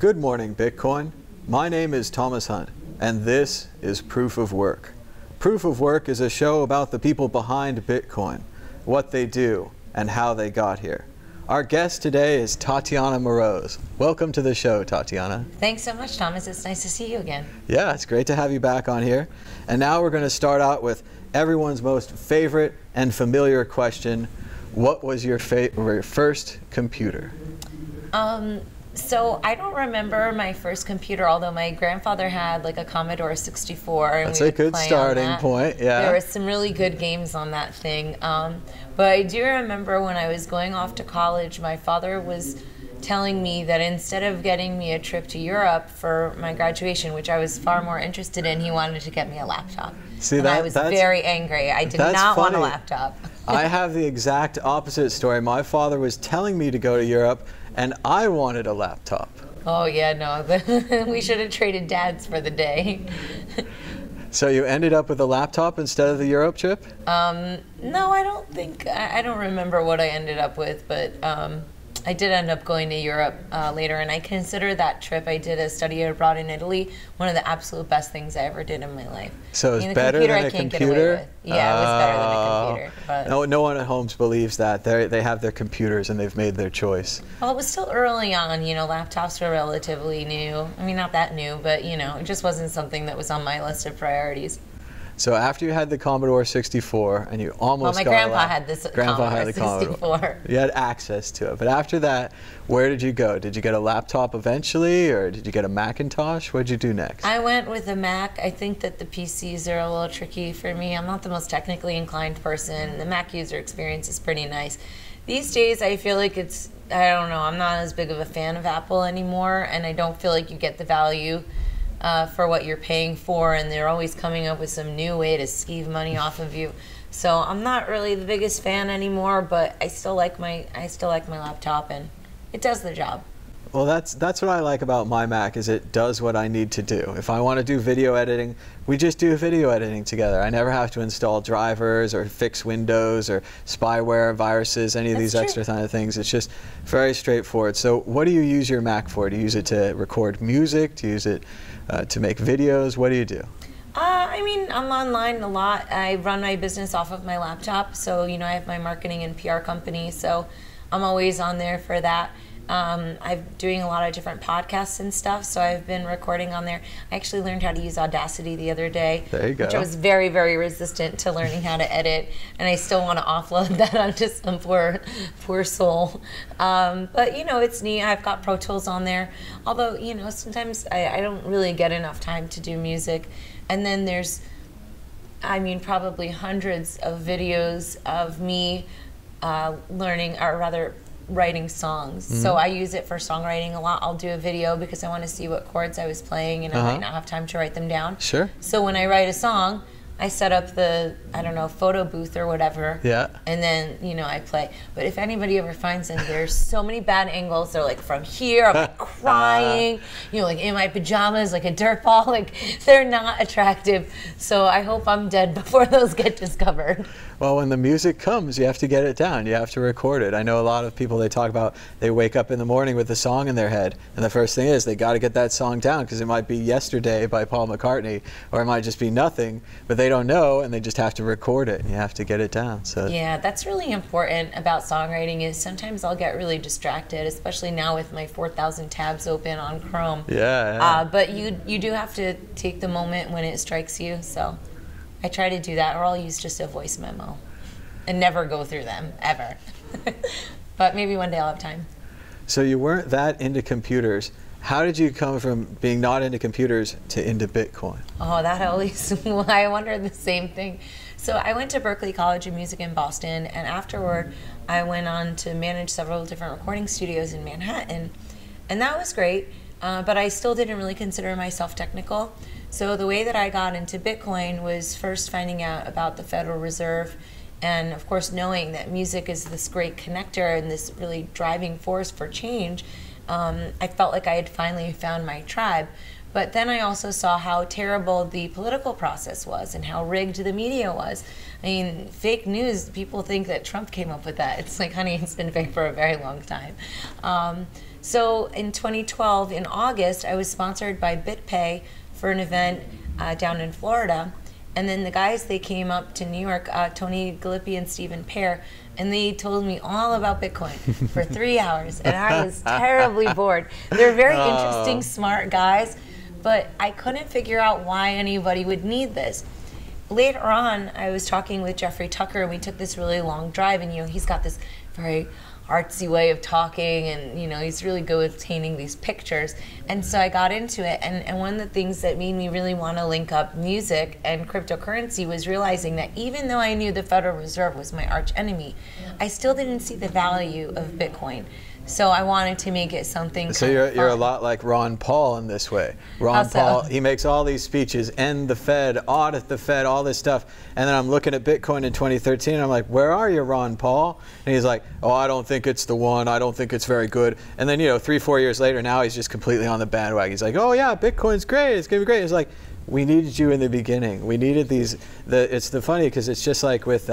Good morning, Bitcoin. My name is Thomas Hunt, and this is Proof of Work. Proof of Work is a show about the people behind Bitcoin, what they do, and how they got here. Our guest today is Tatiana Moroz. Welcome to the show, Tatiana. Thanks so much, Thomas. It's nice to see you again. Yeah, it's great to have you back on here. And now we're going to start out with everyone's most favorite and familiar question. What was your first computer? So I don't remember my first computer, although my grandfather had like a Commodore 64. And That's a good starting point, yeah. There were some really good games on that thing. But I do remember when I was going off to college, my father was telling me that instead of getting me a trip to Europe for my graduation, which I was far more interested in, he wanted to get me a laptop. See, and I was very angry. I did not want a laptop. I have the exact opposite story. My father was telling me to go to Europe, and I wanted a laptop. Oh yeah, no, we should have traded dads for the day. So you ended up with a laptop instead of the Europe trip? No, I don't think, I don't remember what I ended up with, but I did end up going to Europe later, and I consider that trip I did a study abroad in Italy one of the absolute best things I ever did in my life. So it's better than a computer? Yeah, it was better than a computer. But no one at home believes that. They have their computers and they've made their choice. Well, it was still early on. You know, laptops were relatively new. I mean, not that new, but you know, it just wasn't something that was on my list of priorities. So after you had the Commodore 64 and you almost my got grandpa had this Commodore 64. You had access to it. But after that, where did you go? Did you get a laptop eventually, or did you get a Macintosh? What did you do next? I went with a Mac. I think that the PCs are a little tricky for me. I'm not the most technically inclined person. The Mac user experience is pretty nice. These days, I feel like it's, I don't know, I'm not as big of a fan of Apple anymore, and I don't feel like you get the value for what you're paying for, and they're always coming up with some new way to skeeve money off of you. So I'm not really the biggest fan anymore, but I still like my laptop, and it does the job. Well, that's what I like about my Mac, is it does what I need to do. If I want to do video editing, we just do video editing together. I never have to install drivers or fix Windows or spyware, viruses, any of these extra kind of things. It's just very straightforward. So what do you use your Mac for? Do you use it to record music? Do you use it to make videos? What do you do? I mean, I'm online a lot. I run my business off of my laptop. So, you know, I have my marketing and PR company, so I'm always on there for that. I'm doing a lot of different podcasts and stuff, so I've been recording on there. I actually learned how to use Audacity the other day, there you go. Which I was very, very resistant to learning how to edit, and I still want to offload that onto some poor soul. But, you know, it's neat. I've got Pro Tools on there, although, you know, sometimes I don't really get enough time to do music. And then there's, I mean, probably hundreds of videos of me learning, or rather, writing songs. So I use it for songwriting a lot. I'll do a video because I want to see what chords I was playing, and I might not have time to write them down. Sure. So when I write a song, I set up the, I don't know, photo booth or whatever. Yeah. And then, you know, I play. But if anybody ever finds them, there's so many bad angles. They're like from here, I'm like crying, you know, like in my pajamas, like a dirt ball. Like, they're not attractive. So I hope I'm dead before those get discovered. Well, when the music comes, you have to get it down. You have to record it. I know a lot of people, they talk about, they wake up in the morning with a song in their head, and the first thing is they got to get that song down, because it might be Yesterday by Paul McCartney, or it might just be Nothing, but they don't know, and they just have to record it, and you have to get it down. So yeah, that's really important about songwriting, is sometimes I'll get really distracted, especially now with my 4,000 tabs open on Chrome. Yeah. But you do have to take the moment when it strikes you, so I try to do that, or I'll use just a voice memo and never go through them, ever. But maybe one day I'll have time. So you weren't that into computers. How did you come from being not into computers to into Bitcoin? Oh, that always, I wonder the same thing. So I went to Berklee College of Music in Boston, and afterward I went on to manage several different recording studios in Manhattan. And that was great, but I still didn't really consider myself technical. So the way that I got into Bitcoin was first finding out about the Federal Reserve, and of course knowing that music is this great connector and this really driving force for change. I felt like I had finally found my tribe. But then I also saw how terrible the political process was and how rigged the media was. I mean, fake news, people think that Trump came up with that. It's like, honey, it's been fake for a very long time. So in 2012, in August, I was sponsored by BitPay for an event down in Florida. And then the guys, they came up to New York, Tony Galippi and Stephen Pear, and they told me all about Bitcoin for 3 hours. And I was terribly bored. They're very interesting, smart guys, but I couldn't figure out why anybody would need this. Later on, I was talking with Jeffrey Tucker, and we took this really long drive, and he's got this very artsy way of talking, and he's really good with painting these pictures. And so I got into it, and one of the things that made me really want to link up music and cryptocurrency was realizing that even though I knew the Federal Reserve was my arch enemy, I still didn't see the value of Bitcoin. So I wanted to make it something. So you're a lot like Ron Paul in this way. Ron Paul, he makes all these speeches, end the Fed, audit the Fed, all this stuff. And then I'm looking at Bitcoin in 2013, and I'm like, where are you, Ron Paul? And he's like, oh, I don't think it's the one. I don't think it's very good. And then 3-4 years later, now he's just completely on the bandwagon. He's like, oh yeah, Bitcoin's great. It's gonna be great. It's like, we needed you in the beginning. We needed these. It's the funny because it's just like with.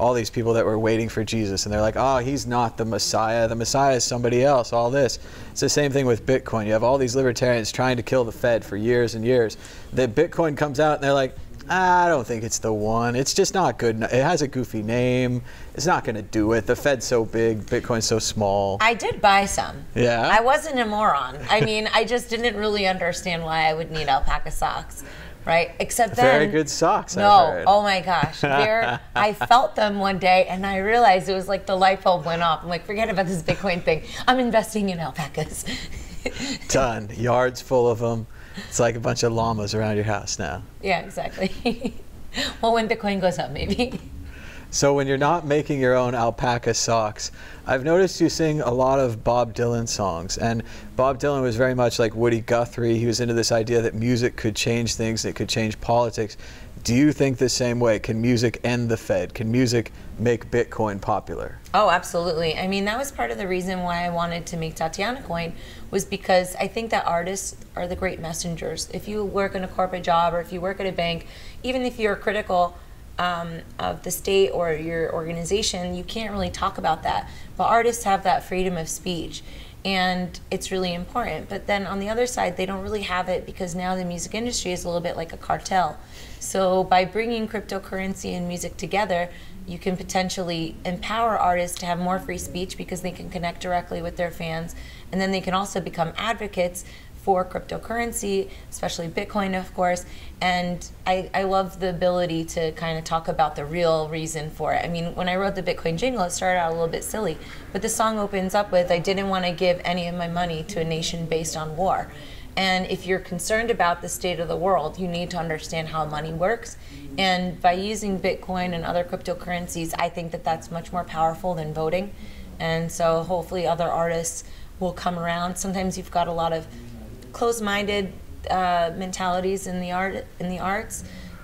All these people that were waiting for Jesus, and they're like, oh, he's not the Messiah. The Messiah is somebody else, all this. It's the same thing with Bitcoin. You have all these libertarians trying to kill the Fed for years and years. Then Bitcoin comes out, and they're like, I don't think it's the one. It's just not good. It has a goofy name. It's not going to do it. The Fed's so big. Bitcoin's so small. I did buy some. Yeah? I wasn't a moron. I mean, I just didn't really understand why I would need alpaca socks. Right, except then very good socks. No, I've heard. Oh my gosh, I felt them one day, and I realized it was like the light bulb went off. I'm like, forget about this Bitcoin thing. I'm investing in alpacas. Done. Yards full of them. It's like a bunch of llamas around your house now. Yeah, exactly. Well, when Bitcoin goes up, maybe. So when you're not making your own alpaca socks, I've noticed you sing a lot of Bob Dylan songs. And Bob Dylan was very much like Woody Guthrie. He was into this idea that music could change things, it could change politics. Do you think the same way? Can music end the Fed? Can music make Bitcoin popular? Oh, absolutely. I mean, that was part of the reason why I wanted to make Tatiana Coin, was because I think that artists are the great messengers. If you work in a corporate job, or if you work at a bank, even if you're critical of the state or your organization, you can't really talk about that. But artists have that freedom of speech, and it's really important. But then on the other side, they don't really have it, because now the music industry is a little bit like a cartel. So by bringing cryptocurrency and music together, you can potentially empower artists to have more free speech, because they can connect directly with their fans, and then they can also become advocates for cryptocurrency, especially Bitcoin, of course. And I love the ability to kind of talk about the real reason for it. I mean, when I wrote the Bitcoin jingle, it started out a little bit silly, but the song opens up with, I didn't want to give any of my money to a nation based on war. And if you're concerned about the state of the world, you need to understand how money works. And by using Bitcoin and other cryptocurrencies, I think that that's much more powerful than voting. And so hopefully other artists will come around. Sometimes you've got a lot of closed-minded mentalities in the arts,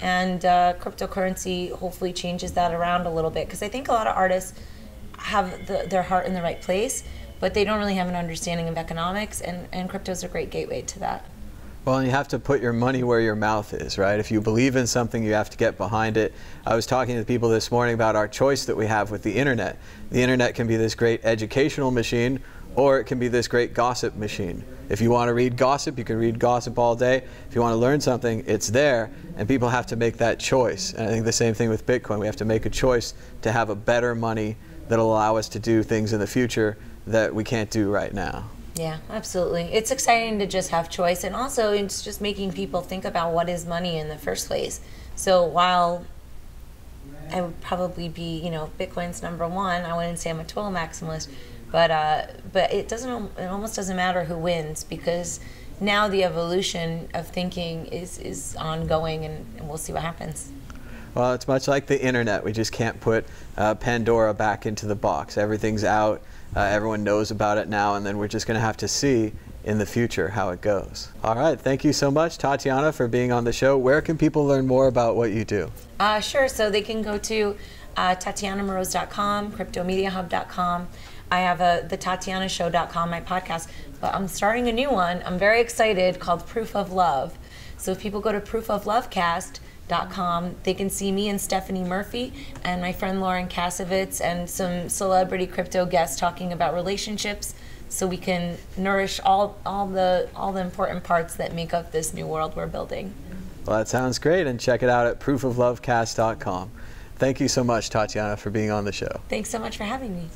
and cryptocurrency hopefully changes that around a little bit, because I think a lot of artists have their heart in the right place, but they don't really have an understanding of economics, and crypto is a great gateway to that. Well, and you have to put your money where your mouth is, right? If you believe in something, you have to get behind it. I was talking to people this morning about our choice that we have with the internet. The internet can be this great educational machine, or it can be this great gossip machine. If you want to read gossip, you can read gossip all day. If you want to learn something, it's there, and people have to make that choice. And I think the same thing with Bitcoin. We have to make a choice to have a better money that'll allow us to do things in the future that we can't do right now. Yeah, absolutely. It's exciting to just have choice, and also it's just making people think about what is money in the first place. So while I would probably be, Bitcoin's #1, I wouldn't say I'm a total maximalist, but it almost doesn't matter who wins, because now the evolution of thinking is ongoing, and we'll see what happens. Well, it's much like the internet. We just can't put Pandora back into the box. Everything's out. Everyone knows about it now, and then we're just going to have to see in the future how it goes. All right, thank you so much, Tatiana, for being on the show. Where can people learn more about what you do? Sure, so they can go to TatianaMoroz.com, CryptoMediaHub.com. I have the TatianaShow.com, my podcast, but I'm starting a new one. I'm very excited, called Proof of Love. So if people go to proofoflovecast.com, they can see me and Stephanie Murphy and my friend Lauren Kasovitz and some celebrity crypto guests talking about relationships, so we can nourish all the important parts that make up this new world we're building. Well, that sounds great, and check it out at proofoflovecast.com. Thank you so much, Tatiana, for being on the show. Thanks so much for having me.